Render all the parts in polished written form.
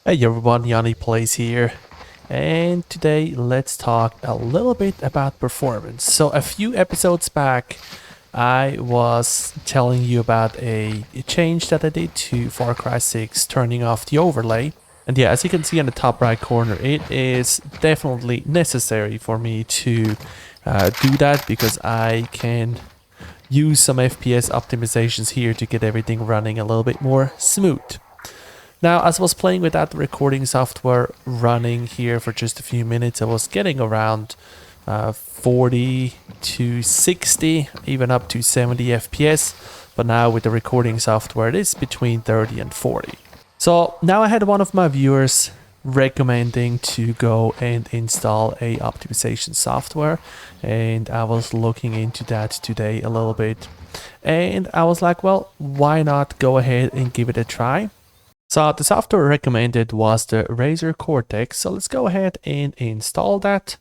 Hey everyone, Yanni Plays here, and today let's talk a little bit about performance. So a few episodes back, I was telling you about a change that I did to Far Cry 6, turning off the overlay. And yeah, as you can see in the top right corner, it is definitely necessary for me to do that because I can use some FPS optimizations here to get everything running a little bit more smooth. Now, as I was playing with that recording software running here for just a few minutes, I was getting around 40 to 60, even up to 70 FPS. But now with the recording software, it is between 30 and 40. So now I had one of my viewers recommending to go and install a optimization software, and I was looking into that today a little bit, and I was like, well, why not go ahead and give it a try? So the software recommended was the Razer Cortex, so let's go ahead and install that.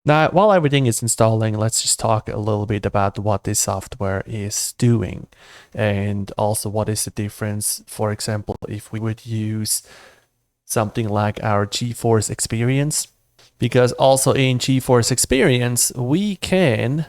Now, while everything is installing, let's just talk a little bit about what this software is doing, and also what is the difference, for example, if we would use something like our GeForce Experience, because also in GeForce Experience, we can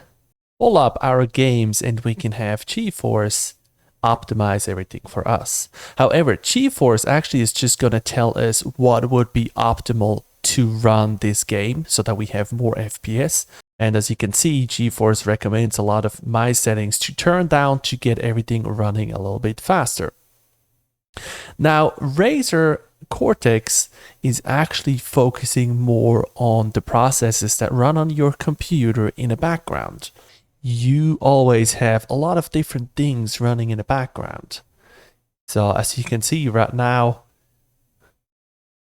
pull up our games and we can have GeForce optimize everything for us. However, GeForce actually is just going to tell us what would be optimal to run this game so that we have more FPS. And as you can see, GeForce recommends a lot of my settings to turn down to get everything running a little bit faster. Now, Razer Cortex is actually focusing more on the processes that run on your computer in the background. You always have a lot of different things running in the background. So as you can see right now,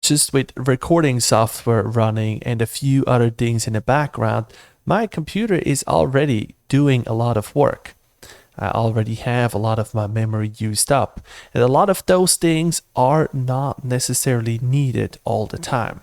just with recording software running and a few other things in the background, my computer is already doing a lot of work. I already have a lot of my memory used up, and a lot of those things are not necessarily needed all the time.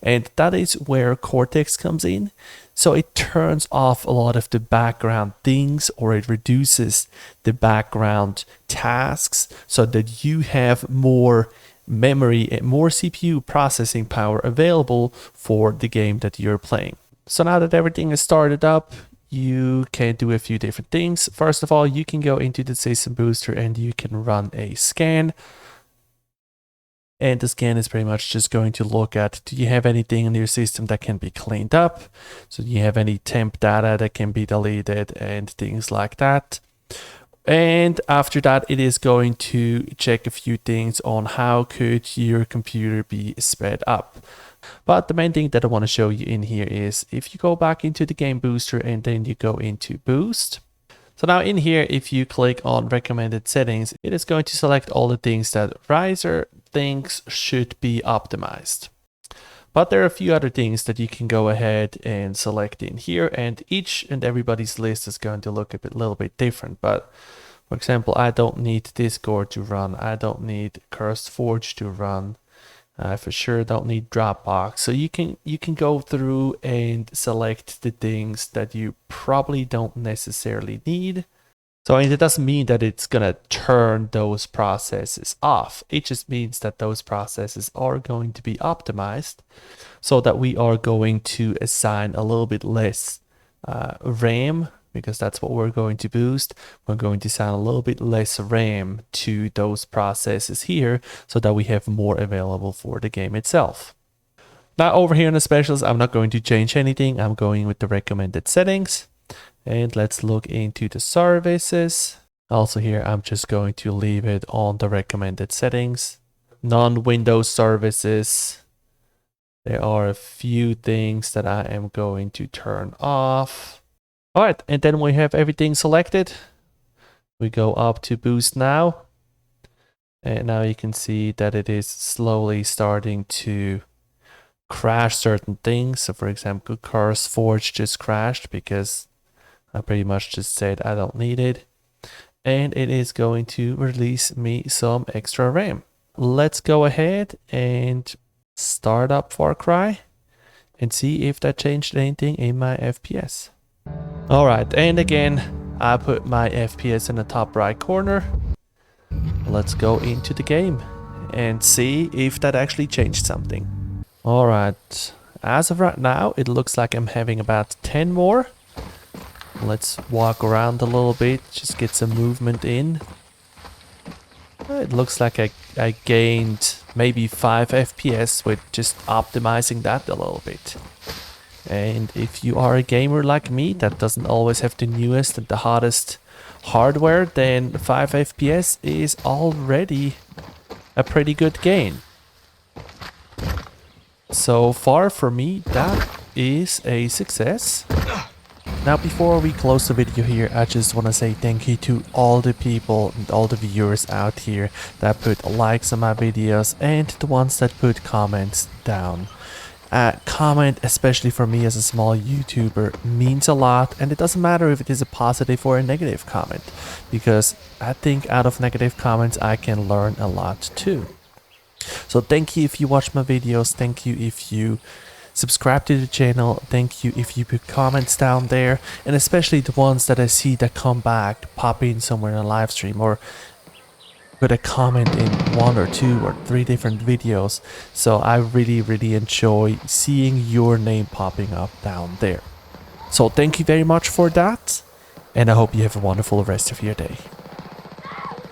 And that is where Cortex comes in. So it turns off a lot of the background things, or it reduces the background tasks so that you have more memory and more CPU processing power available for the game that you're playing. So now that everything is started up, you can do a few different things. First of all, you can go into the System Booster and you can run a scan. And the scan is pretty much just going to look at, do you have anything in your system that can be cleaned up? So do you have any temp data that can be deleted and things like that? And after that, it is going to check a few things on how could your computer be sped up. But the main thing that I want to show you in here is if you go back into the game booster and then you go into boost. So now in here, if you click on recommended settings, it is going to select all the things that Razer thinks should be optimized. But there are a few other things that you can go ahead and select in here, and each and everybody's list is going to look a little bit different. But for example, I don't need Discord to run. I don't need CurseForge to run. I for sure don't need Dropbox. So you can go through and select the things that you probably don't necessarily need. So it doesn't mean that it's gonna turn those processes off. It just means that those processes are going to be optimized so that we are going to assign a little bit less RAM, because that's what we're going to boost. We're going to assign a little bit less RAM to those processes here so that we have more available for the game itself. Now over here in the specials, I'm not going to change anything. I'm going with the recommended settings. And let's look into the services. Also here, I'm just going to leave it on the recommended settings. Non-Windows services. There are a few things that I am going to turn off. All right, and then we have everything selected. We go up to boost now. And now you can see that it is slowly starting to crash certain things. So for example, CurseForge just crashed because I pretty much just said I don't need it. And it is going to release me some extra RAM. Let's go ahead and start up Far Cry and see if that changed anything in my FPS. Alright, and again, I put my FPS in the top right corner. Let's go into the game and see if that actually changed something. Alright, as of right now, it looks like I'm having about 10 more. Let's walk around a little bit, just get some movement in. It looks like I gained maybe 5 FPS with just optimizing that a little bit. And if you are a gamer like me that doesn't always have the newest and the hottest hardware, then 5 FPS is already a pretty good gain. So far for me, that is a success. Now before we close the video here, I just want to say thank you to all the people and all the viewers out here that put likes on my videos and the ones that put comments down. Comment, especially for me as a small YouTuber, means a lot, and it doesn't matter if it is a positive or a negative comment, because I think out of negative comments I can learn a lot too. So thank you if you watch my videos, thank you if you subscribe to the channel, thank you if you put comments down there, and especially the ones that I see that come back, pop in somewhere in a live stream, or put a comment in 1 or 2 or 3 different videos. So I really enjoy seeing your name popping up down there. So thank you very much for that, and I hope you have a wonderful rest of your day.